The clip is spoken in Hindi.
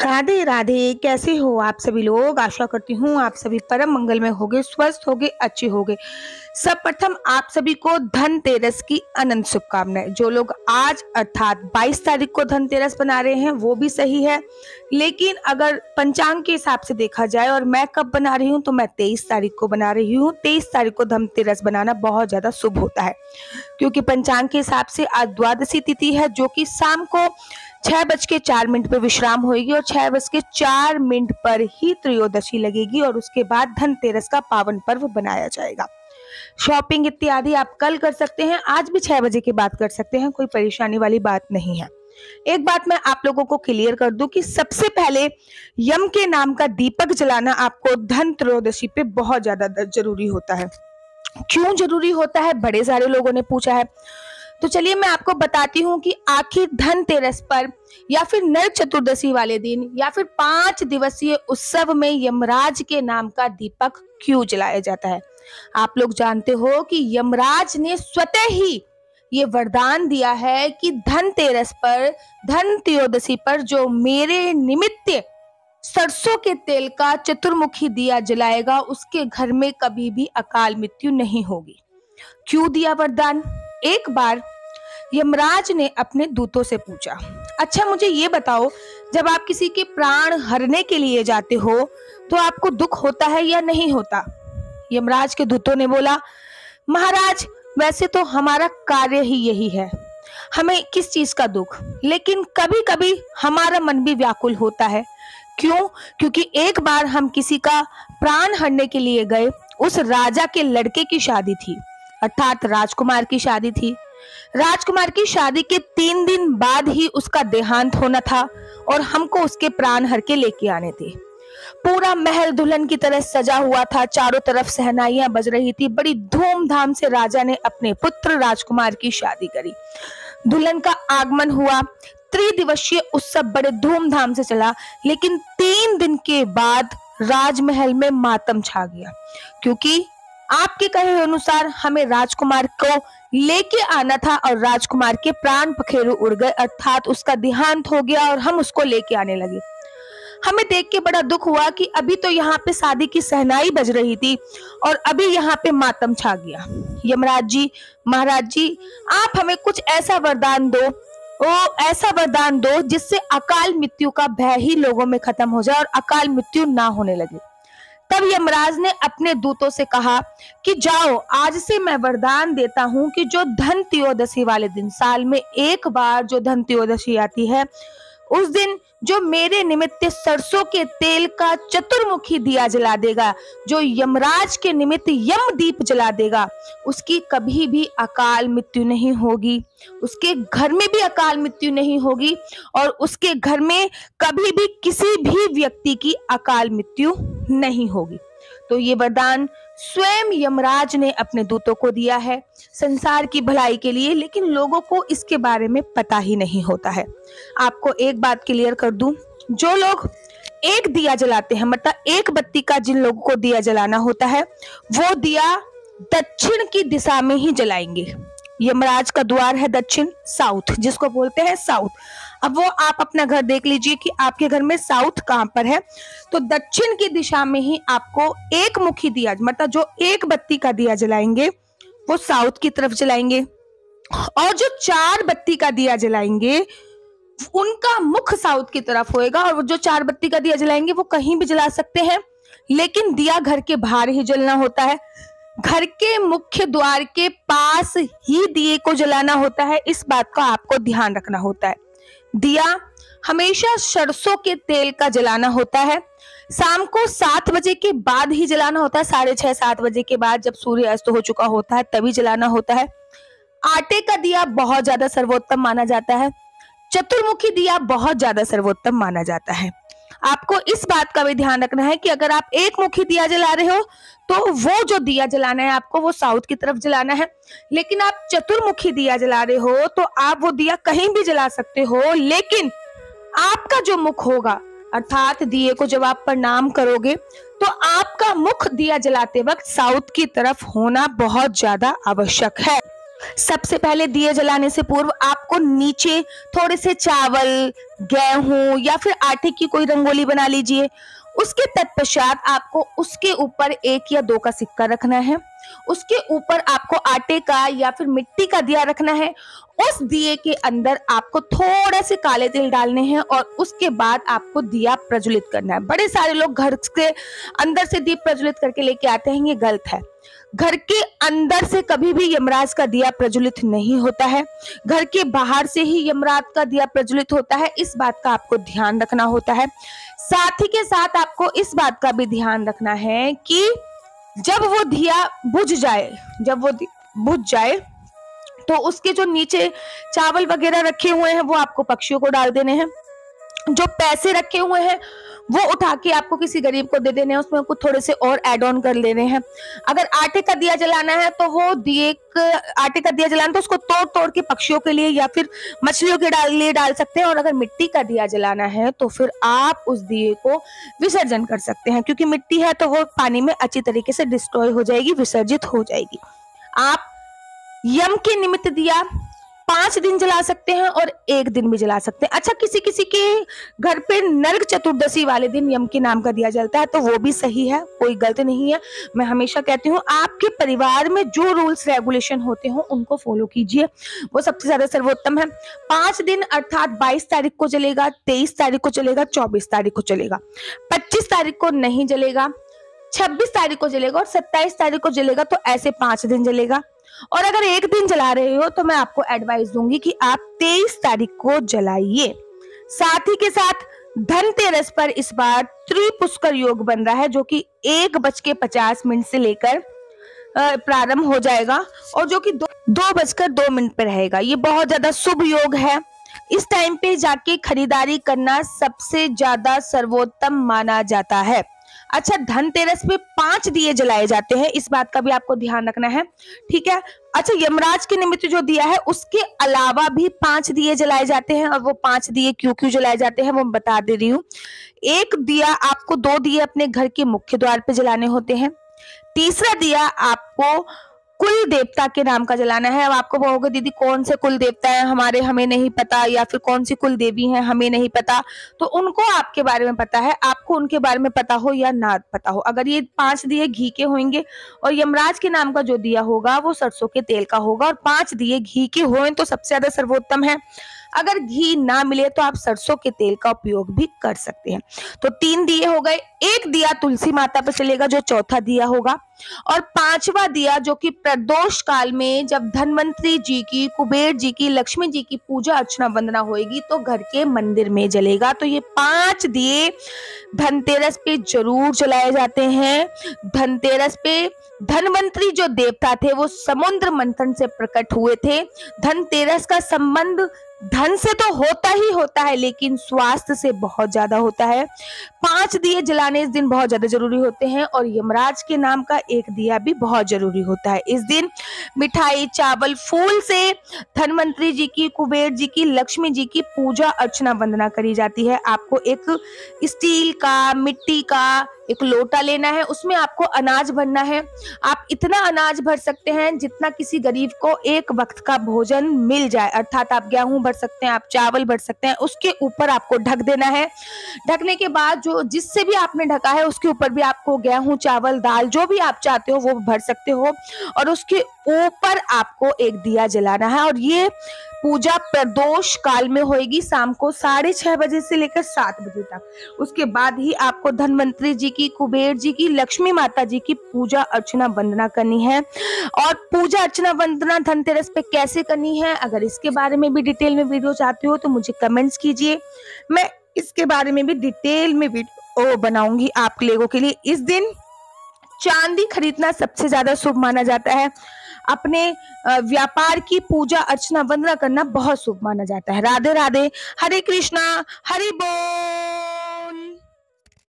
राधे राधे। कैसे हो आप सभी लोग? आशा करती हूँ आप सभी परम मंगल में होगे, स्वस्थ होगे, अच्छे होगे। सर्वप्रथम आप सभी को धनतेरस की अनंत शुभकामनाएं। जो लोग आज अर्थात 22 तारीख को धनतेरस बना रहे हैं वो भी सही है, लेकिन अगर पंचांग के हिसाब से देखा जाए और मैं कब बना रही हूँ तो मैं 23 तारीख को बना रही हूँ। 23 तारीख को धनतेरस बनाना बहुत ज्यादा शुभ होता है, क्योंकि पंचांग के हिसाब से आज द्वादशी तिथि है, जो कि शाम को 6:04 पर विश्राम होगी और 6:04 पर ही त्रयोदशी लगेगी और उसके बाद धनतेरस का पावन पर्व बनाया जाएगा। शॉपिंग इत्यादि आप कल कर सकते हैं, आज भी 6 बजे के बाद कर सकते हैं, कोई परेशानी वाली बात नहीं है। एक बात मैं आप लोगों को क्लियर कर दूं कि सबसे पहले यम के नाम का दीपक जलाना आपको धन त्रयोदशी पे बहुत ज्यादा जरूरी होता है। क्यों जरूरी होता है, बड़े सारे लोगों ने पूछा है, तो चलिए मैं आपको बताती हूँ कि आखिर धनतेरस पर या फिर नरक चतुर्दशी वाले दिन या फिर 5 दिवसीय उत्सव में यमराज के नाम का दीपक क्यों जलाया जाता है। आप लोग जानते हो कि यमराज ने स्वतः ही ये वरदान दिया है कि धनतेरस पर, धन त्रयोदशी पर जो मेरे निमित्त सरसों के तेल का चतुर्मुखी दिया जलाएगा उसके घर में कभी भी अकाल मृत्यु नहीं होगी। क्यों दिया वरदान? एक बार यमराज ने अपने दूतों से पूछा, अच्छा मुझे ये बताओ, जब आप किसी के प्राण हरने के लिए जाते हो तो आपको दुख होता है या नहीं होता? यमराज के दूतों ने बोला, महाराज वैसे तो हमारा कार्य ही यही है, हमें किस चीज का दुख, लेकिन कभी कभी हमारा मन भी व्याकुल होता है। क्यों? क्योंकि एक बार हम किसी का प्राण हरने के लिए गए, उस राजा के लड़के की शादी थी, अर्थात राजकुमार की शादी थी। राजकुमार की शादी के 3 दिन बाद ही उसका देहांत होना था और हमको उसके प्राण हर के लेके आने थे। पूरा महल दुल्हन की तरह सजा हुआ था, चारों तरफ शहनाइयां बज रही थी। बड़ी धूमधाम से राजा ने अपने पुत्र राजकुमार की शादी करी। दुल्हन का आगमन हुआ, त्रिदिवसीय उत्सव बड़े धूमधाम से चला, लेकिन 3 दिन के बाद राजमहल में मातम छा गया, क्योंकि आपके कहे अनुसार हमें राजकुमार को लेके आना था और राजकुमार के प्राण पखेरु उड़ गए, अर्थात उसका देहांत हो गया और हम उसको लेके आने लगे। हमें देख के बड़ा दुख हुआ कि अभी तो यहाँ पे शादी की सहनाई बज रही थी और अभी यहाँ पे मातम छा गया। यमराज जी, महाराज जी, आप हमें कुछ ऐसा वरदान दो, ऐसा वरदान दो जिससे अकाल मृत्यु का भय ही लोगों में खत्म हो जाए और अकाल मृत्यु ना होने लगे। तब यमराज ने अपने दूतों से कहा कि जाओ, आज से मैं वरदान देता हूं कि जो धन त्रयोदशी वाले दिन, साल में एक बार जो धन त्रयोदशी आती है, उस दिन जो मेरे निमित्त सरसों के तेल का चतुर्मुखी दिया जला देगा, जो यमराज के निमित्त यम दीप जला देगा, उसकी कभी भी अकाल मृत्यु नहीं होगी, उसके घर में भी अकाल मृत्यु नहीं होगी और उसके घर में कभी भी किसी भी व्यक्ति की अकाल मृत्यु नहीं होगी। तो ये वरदान स्वयं यमराज ने अपने दूतों को दिया है संसार की भलाई के लिए, लेकिन लोगों को इसके बारे में पता ही नहीं होता है। आपको एक बात क्लियर कर दूं, जो लोग एक दिया जलाते हैं, मतलब एक बत्ती का जिन लोगों को दिया जलाना होता है, वो दिया दक्षिण की दिशा में ही जलाएंगे। यमराज का द्वार है दक्षिण, साउथ, जिसको बोलते हैं साउथ। अब वो आप अपना घर देख लीजिए कि आपके घर में साउथ कहां पर है, तो दक्षिण की दिशा में ही आपको एक मुखी दिया, मतलब जो एक बत्ती का दिया जलाएंगे वो साउथ की तरफ जलाएंगे, और जो 4 बत्ती का दिया जलाएंगे उनका मुख साउथ की तरफ होएगा। और जो 4 बत्ती का दिया जलाएंगे वो कहीं भी जला सकते हैं, लेकिन दिया घर के बाहर ही जलना होता है, घर के मुख्य द्वार के पास ही दिए को जलाना होता है। इस बात का आपको ध्यान रखना होता है। दिया हमेशा सरसों के तेल का जलाना होता है, शाम को 7 बजे के बाद ही जलाना होता है, 6:30 7 बजे के बाद, जब सूर्य अस्त हो चुका होता है तभी जलाना होता है। आटे का दिया बहुत ज्यादा सर्वोत्तम माना जाता है, चतुर्मुखी दिया बहुत ज्यादा सर्वोत्तम माना जाता है। आपको इस बात का भी ध्यान रखना है कि अगर आप एक मुखी दिया जला रहे हो तो वो जो दिया जलाना है आपको वो साउथ की तरफ जलाना है, लेकिन आप चतुर्मुखी दिया जला रहे हो तो आप वो दिया कहीं भी जला सकते हो, लेकिन आपका जो मुख होगा, अर्थात दिए को जब आप प्रणाम करोगे तो आपका मुख दिया जलाते वक्त साउथ की तरफ होना बहुत ज्यादा आवश्यक है। सबसे पहले दिए जलाने से पूर्व आपको नीचे थोड़े से चावल, गेहूं या फिर आटे की कोई रंगोली बना लीजिए। उसके तत्पश्चात आपको उसके ऊपर 1 या 2 का सिक्का रखना है। उसके ऊपर आपको आटे का या फिर मिट्टी का दिया रखना है। उस दिए के अंदर आपको थोड़ा से काले तिल डालने हैं और उसके बाद आपको दिया प्रज्वलित करना है। बड़े सारे लोग घर के अंदर से दीप प्रज्वलित करके लेके आते हैं, ये गलत है। घर के अंदर से कभी भी यमराज का दिया प्रज्वलित नहीं होता है, घर के बाहर से ही यमराज का दिया प्रज्वलित होता है। इस बात का आपको ध्यान रखना होता है। साथ ही के साथ आपको इस बात का भी ध्यान रखना है कि जब वो दिया बुझ जाए तो उसके जो नीचे चावल वगैरह रखे हुए हैं वो आपको पक्षियों को डाल देने हैं। जो पैसे रखे हुए हैं वो उठा के आपको किसी गरीब को दे देने हैं, उसमें कुछ थोड़े से और ऐड ऑन कर लेने हैं। अगर आटे का दिया जलाना है तो वो आटे का दिया जलाना तो उसको तोड़ तोड़ के पक्षियों के लिए या फिर मछलियों के लिए डाल सकते हैं। और अगर मिट्टी का दिया जलाना है तो फिर आप उस दिए को विसर्जन कर सकते हैं, क्योंकि मिट्टी है तो वो पानी में अच्छी तरीके से डिस्ट्रॉय हो जाएगी, विसर्जित हो जाएगी। आप यम के निमित्त दिया 5 दिन जला सकते हैं और 1 दिन भी जला सकते हैं। अच्छा, किसी किसी के घर पे नरक चतुर्दशी वाले दिन यम के नाम का दिया जलता है, तो वो भी सही है, कोई गलत नहीं है। मैं हमेशा कहती हूँ आपके परिवार में जो रूल्स रेगुलेशन होते हो उनको फॉलो कीजिए, वो सबसे ज्यादा सर्वोत्तम है। 5 दिन अर्थात 22 तारीख को जलेगा, 23 तारीख को जलेगा, 24 तारीख को जलेगा, 25 तारीख को नहीं जलेगा, 26 तारीख को जलेगा और 27 तारीख को जलेगा। तो ऐसे 5 दिन जलेगा। और अगर 1 दिन जला रहे हो तो मैं आपको एडवाइस दूंगी कि आप 23 तारीख को जलाइए। साथ ही के साथ धनतेरस पर इस बार त्रिपुष्कर योग बन रहा है, जो कि 1:50 से लेकर प्रारंभ हो जाएगा और जो कि 2:02 पर रहेगा। ये बहुत ज्यादा शुभ योग है। इस टाइम पे जाके खरीदारी करना सबसे ज्यादा सर्वोत्तम माना जाता है। अच्छा, धनतेरस पे 5 दिए जलाए जाते हैं, इस बात का भी आपको ध्यान रखना है, ठीक है। अच्छा, यमराज के निमित्त जो दिया है उसके अलावा भी 5 दिए जलाए जाते हैं, और वो 5 दिए क्यों क्यों जलाए जाते हैं वो मैं बता दे रही हूँ। एक दिया आपको 2 दिए अपने घर के मुख्य द्वार पे जलाने होते हैं। तीसरा दिया आपको कुल देवता के नाम का जलाना है। अब आपको कहोगे दीदी कौन से कुल देवता है हमें नहीं पता, या फिर कौन सी कुल देवी है हमें नहीं पता, तो उनको आपके बारे में पता है, आपको उनके बारे में पता हो या ना पता हो। अगर ये 5 दिए घी के होंगे और यमराज के नाम का जो दिया होगा वो सरसों के तेल का होगा, और 5 दिए घी के हों तो सबसे ज्यादा सर्वोत्तम है। अगर घी ना मिले तो आप सरसों के तेल का उपयोग भी कर सकते हैं। तो 3 दिए हो गए। 1 दिया तुलसी माता पर चलेगा जो चौथा दिया होगा, और 5वां दिया जो कि प्रदोष काल में जब धनवंतरी जी की, कुबेर जी की, लक्ष्मी जी की पूजा अर्चना वंदना होगी तो घर के मंदिर में जलेगा। तो ये 5 दिए धनतेरस पे जरूर जलाए जाते हैं। धनतेरस पे धनवंतरी जो देवता थे वो समुद्र मंथन से प्रकट हुए थे। धनतेरस का संबंध धन से तो होता ही होता है, लेकिन स्वास्थ्य से बहुत ज्यादा होता है। 5 दिए जलाने इस दिन बहुत ज्यादा जरूरी होते हैं, और यमराज के नाम का 1 दिया भी बहुत जरूरी होता है। इस दिन मिठाई, चावल, फूल से धनवंतरी जी की, कुबेर जी की, लक्ष्मी जी की पूजा अर्चना वंदना करी जाती है। आपको एक स्टील का, मिट्टी का एक लोटा लेना है, उसमें आपको अनाज भरना है। आप इतना अनाज भर सकते हैं जितना किसी गरीब को एक वक्त का भोजन मिल जाए, अर्थात आप गेहूं भर सकते हैं, आप चावल भर सकते हैं। उसके ऊपर आपको ढक देना है। ढकने के बाद जो जिससे भी आपने ढका है उसके ऊपर भी आपको गेहूं, चावल, दाल जो भी आप चाहते हो वो भर सकते हो, और उसके ऊपर आपको एक दिया जलाना है। और ये पूजा प्रदोष काल में होगी, शाम को 6:30 बजे से लेकर 7 बजे तक। उसके बाद ही आपको धनवंतरी जी की, कुबेर जी की, लक्ष्मी माता जी की पूजा अर्चना वंदना करनी है। और पूजा अर्चना वंदना धनतेरस पे कैसे करनी है, अगर इसके बारे में भी डिटेल में वीडियो चाहते हो तो मुझे कमेंट्स कीजिए, मैं इसके बारे में भी डिटेल में वीडियो बनाऊंगी आप लोगों के लिए। इस दिन चांदी खरीदना सबसे ज्यादा शुभ माना जाता है। अपने व्यापार की पूजा अर्चना वंदना करना बहुत शुभ माना जाता है। राधे राधे, हरे कृष्णा, हरि बोल।